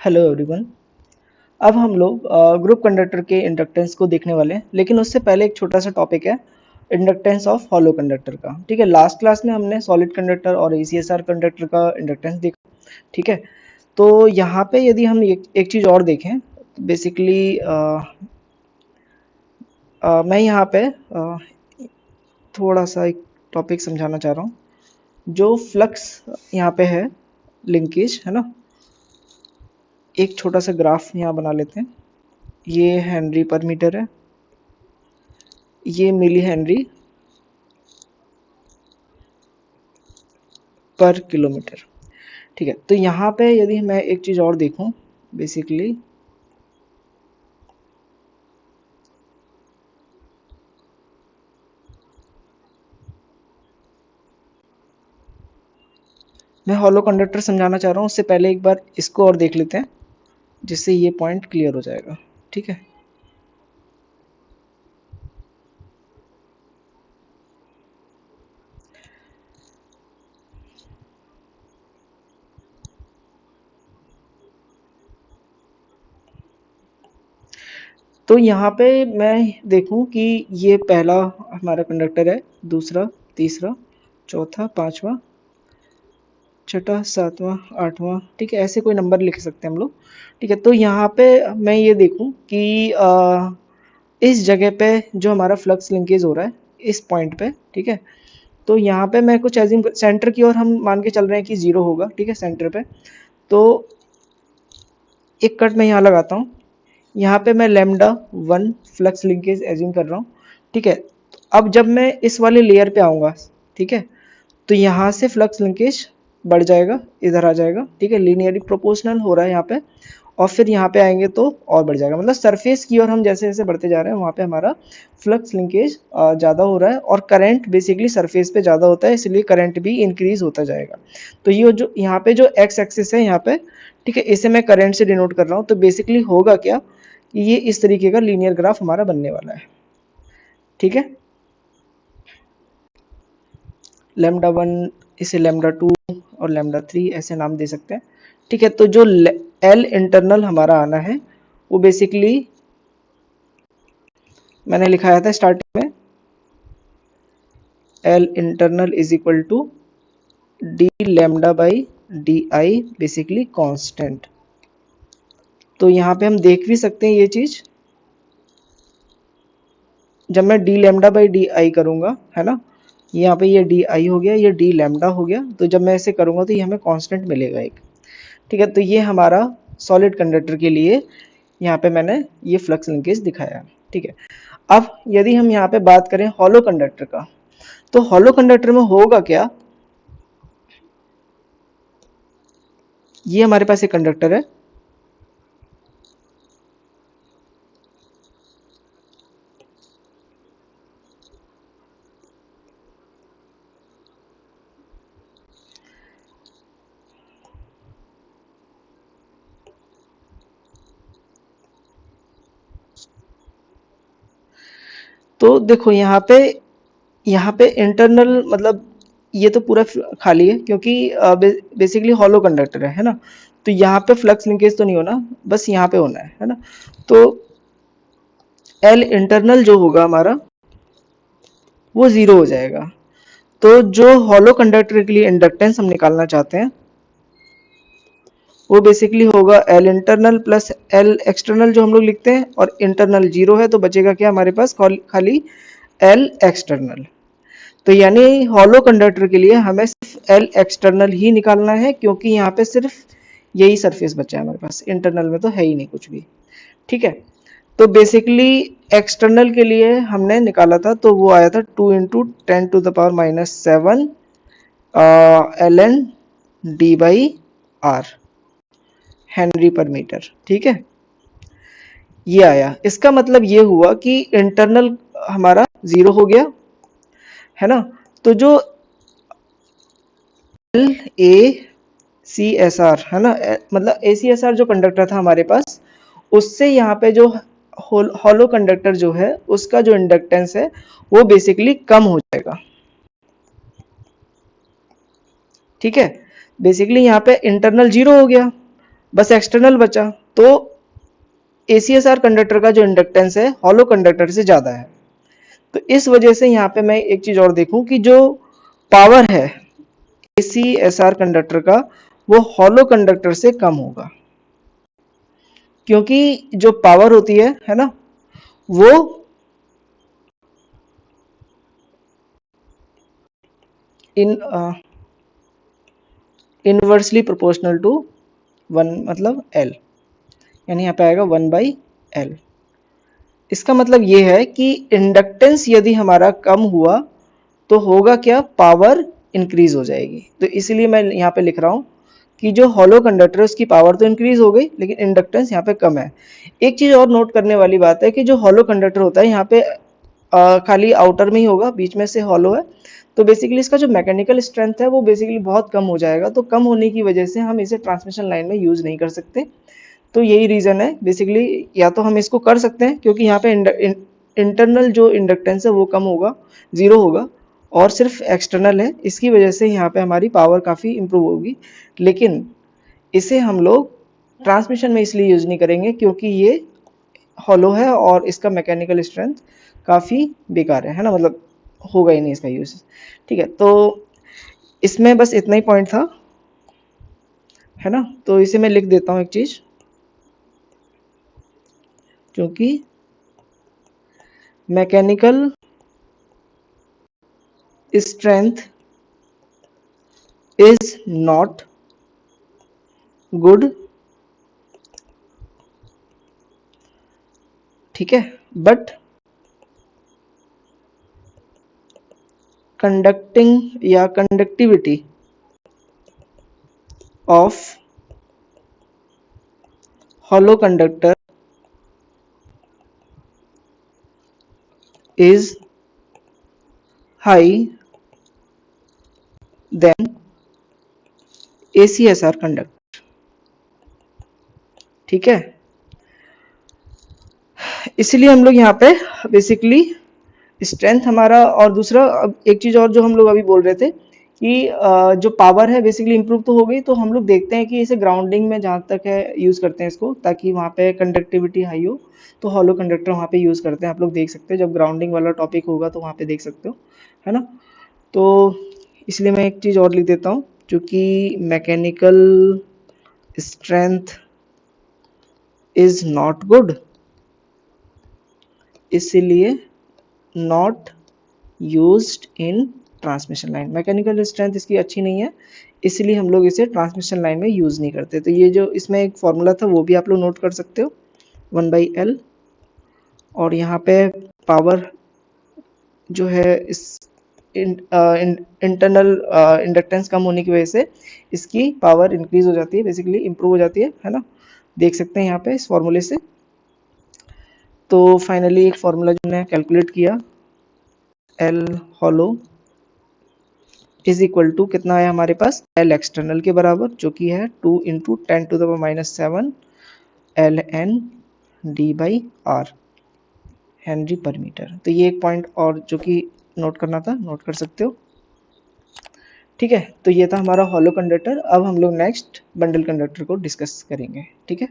Hello everyone. अब हम लोग ग्रुप कंडक्टर के इंडक्टेंस को देखने वाले हैं, लेकिन उससे पहले एक छोटा सा टॉपिक है इंडक्टेंस ऑफ हॉलो कंडक्टर का। ठीक है, लास्ट क्लास में हमने सॉलिड कंडक्टर और एसीएसआर कंडक्टर का इंडक्टेंस देखा। ठीक है, तो यहाँ पे यदि हम एक चीज़ और देखें, बेसिकली मैं यहाँ पे थोड़ा सा एक टॉपिक समझाना चाह रहा हूँ। जो फ्लक्स यहाँ पे है, लिंकेज है ना, एक छोटा सा ग्राफ यहाँ बना लेते हैं। ये हेनरी पर मीटर है, ये मिली हेनरी पर किलोमीटर। ठीक है, तो यहाँ पे यदि मैं एक चीज़ और देखूं, बेसिकली मैं हॉलो कंडक्टर समझाना चाह रहा हूँ। उससे पहले एक बार इसको और देख लेते हैं, जिससे ये पॉइंट क्लियर हो जाएगा। ठीक है, तो यहाँ पे मैं देखूं कि ये पहला हमारा कंडक्टर है, दूसरा, तीसरा, चौथा, पांचवा, छठा, सातवां, आठवां। ठीक है, ऐसे कोई नंबर लिख सकते हैं हम लोग। ठीक है, तो यहाँ पे मैं ये देखूं कि इस जगह पे जो हमारा फ्लक्स लिंकेज हो रहा है, इस पॉइंट पे, ठीक है, तो यहाँ पे मैं कुछ एज्यूम सेंटर की ओर हम मान के चल रहे हैं कि जीरो होगा। ठीक है, सेंटर पे तो एक कट मैं यहाँ लगाता हूँ। यहाँ पे मैं लेमडा 1 फ्लक्स लिंकेज एज्यूम कर रहा हूँ। ठीक है, अब जब मैं इस वाले लेयर पे आऊँगा, ठीक है, तो यहाँ से फ्लक्स लिंकेज बढ़ जाएगा, इधर आ जाएगा। ठीक है, लीनियरली प्रोपोर्शनल हो रहा है यहाँ पे, और फिर यहाँ पे आएंगे तो और बढ़ जाएगा। मतलब सरफेस की ओर हम जैसे जैसे बढ़ते जा रहे हैं, वहाँ पे हमारा फ्लक्स लिंकेज ज़्यादा हो रहा है, और करंट बेसिकली सरफेस पे ज़्यादा होता है, इसलिए करंट भी इंक्रीज होता जाएगा। तो ये जो यहाँ पे जो एक्स एक्सिस है यहाँ पे, ठीक है, इसे मैं करंट से डिनोट कर रहा हूँ। तो बेसिकली होगा क्या कि ये इस तरीके का लीनियर ग्राफ हमारा बनने वाला है। ठीक है, लेमडा 1, इसे लेमडा 2 और लेमडा 3 ऐसे नाम दे सकते हैं। ठीक है, तो जो एल इंटरनल हमारा आना है, वो बेसिकली मैंने लिखाया था स्टार्टिंग में, L internal is equal to D lambda by D I, basically constant. तो यहाँ पे हम देख भी सकते हैं ये चीज, जब मैं डी लेमडा बाई डी आई करूँगा, है ना, यहाँ पे ये डी आई हो गया, ये डी लेमडा हो गया, तो जब मैं इसे करूँगा तो ये हमें कांस्टेंट मिलेगा एक। ठीक है, तो ये हमारा सॉलिड कंडक्टर के लिए यहाँ पे मैंने ये फ्लक्स लिंकेज दिखाया। ठीक है, अब यदि हम यहाँ पे बात करें हॉलो कंडक्टर का, तो हॉलो कंडक्टर में होगा क्या, ये हमारे पास एक कंडक्टर है, तो देखो यहाँ पे इंटरनल, मतलब ये तो पूरा खाली है, क्योंकि बेसिकली हॉलो कंडक्टर है ना, तो यहाँ पे फ्लक्स लिंकेज तो नहीं होना, बस यहाँ पे होना है ना। तो एल इंटरनल जो होगा हमारा, वो जीरो हो जाएगा। तो जो हॉलो कंडक्टर के लिए इंडक्टेंस हम निकालना चाहते हैं, वो बेसिकली होगा L internal plus L external जो हम लोग लिखते हैं, और इंटरनल जीरो है, तो बचेगा क्या हमारे पास, खाली एल एक्सटर्नल। तो यानी हॉलो कंडक्टर के लिए हमें सिर्फ एल एक्सटर्नल ही निकालना है, क्योंकि यहाँ पे सिर्फ यही सरफेस बचा है हमारे पास, इंटरनल में तो है ही नहीं कुछ भी। ठीक है, तो बेसिकली एक्सटर्नल के लिए हमने निकाला था, तो वो आया था 2 × 10⁻⁷ L N D by R, henry per metre. ठीक है, ये आया। इसका मतलब ये हुआ कि इंटरनल हमारा जीरो हो गया, है ना। तो जो L A C S R है ना, मतलब ए सी एस आर जो कंडक्टर था हमारे पास, उससे यहाँ पे जो हॉलो कंडक्टर जो है, उसका जो इंडक्टेंस है, वो बेसिकली कम हो जाएगा। ठीक है, बेसिकली यहाँ पे इंटरनल जीरो हो गया, बस एक्सटर्नल बचा। तो ACSR कंडक्टर का जो इंडक्टेंस है हॉलो कंडक्टर से ज़्यादा है। तो इस वजह से यहाँ पे मैं एक चीज़ और देखूं कि जो पावर है ACSR कंडक्टर का वो हॉलो कंडक्टर से कम होगा, क्योंकि जो पावर होती है ना, वो इनवर्सली प्रोपोर्शनल टू 1 मतलब L, यानी यहाँ पे आएगा 1/L। इसका मतलब ये है कि इंडक्टेंस यदि हमारा कम हुआ तो होगा क्या, पावर इंक्रीज हो जाएगी। तो इसीलिए मैं यहाँ पे लिख रहा हूँ कि जो हॉलो कंडक्टर है उसकी पावर तो इंक्रीज हो गई लेकिन इंडक्टेंस यहाँ पे कम है। एक चीज और नोट करने वाली बात है कि जो हॉलो कंडक्टर होता है यहाँ पे खाली आउटर में ही होगा, बीच में से हॉलो है, तो बेसिकली इसका जो मैकेनिकल स्ट्रेंथ है वो बेसिकली बहुत कम हो जाएगा। तो कम होने की वजह से हम इसे ट्रांसमिशन लाइन में यूज नहीं कर सकते। तो यही रीजन है बेसिकली, या तो हम इसको कर सकते हैं क्योंकि यहाँ पे इंटरनल जो इंडक्टेंस है वो कम होगा, जीरो होगा, और सिर्फ एक्सटर्नल है, इसकी वजह से यहाँ पे हमारी पावर काफ़ी इंप्रूव होगी। लेकिन इसे हम लोग ट्रांसमिशन में इसलिए यूज नहीं करेंगे क्योंकि ये हॉलो है और इसका मैकेनिकल स्ट्रेंथ काफ़ी बेकार है ना, मतलब होगा ही नहीं इसका यूज। ठीक है, तो इसमें बस इतना ही पॉइंट था, है ना। तो इसे मैं लिख देता हूँ एक चीज़, क्योंकि mechanical strength is not good, ठीक है, बट कंडक्टिंग या conductivity of hollow conductor is high than ACSR conductor, ठीक है। इसलिए हम लोग यहाँ पे बेसिकली स्ट्रेंथ हमारा, और दूसरा एक चीज़ और जो हम लोग अभी बोल रहे थे कि जो पावर है बेसिकली इंप्रूव तो हो गई, तो हम लोग देखते हैं कि इसे ग्राउंडिंग में जहाँ तक है यूज़ करते हैं इसको, ताकि वहाँ पे कंडक्टिविटी हाई हो, तो हॉलो कंडक्टर वहाँ पे यूज़ करते हैं। आप लोग देख सकते हैं जब ग्राउंडिंग वाला टॉपिक होगा तो वहाँ पे देख सकते हो, है ना। तो इसलिए मैं एक चीज़ और लिख देता हूँ, जो कि mechanical strength is not good, इसलिए not used in transmission line. Mechanical strength इसकी अच्छी नहीं है, इसलिए हम लोग इसे ट्रांसमिशन लाइन में यूज़ नहीं करते। तो ये जो इसमें एक फॉर्मूला था वो भी आप लोग नोट कर सकते हो, 1/L। और यहाँ पे पावर जो है इस इंटरनल इंडक्टेंस कम होने की वजह से इसकी पावर इंक्रीज हो जाती है, बेसिकली इंप्रूव हो जाती है ना। देख सकते हैं यहाँ पे इस फॉर्मूले से। तो फाइनली एक फॉर्मूला जो मैंने कैलकुलेट किया, L hollow is equal to कितना है हमारे पास, L एक्सटर्नल के बराबर, जो कि है 2 into 10⁻⁷ Ln d/r Henry per metre. तो ये एक पॉइंट और जो कि नोट करना था, नोट कर सकते हो, ठीक है। तो ये था हमारा हॉलो कंडक्टर। अब हम लोग नेक्स्ट बंडल कंडक्टर को डिस्कस करेंगे, ठीक है।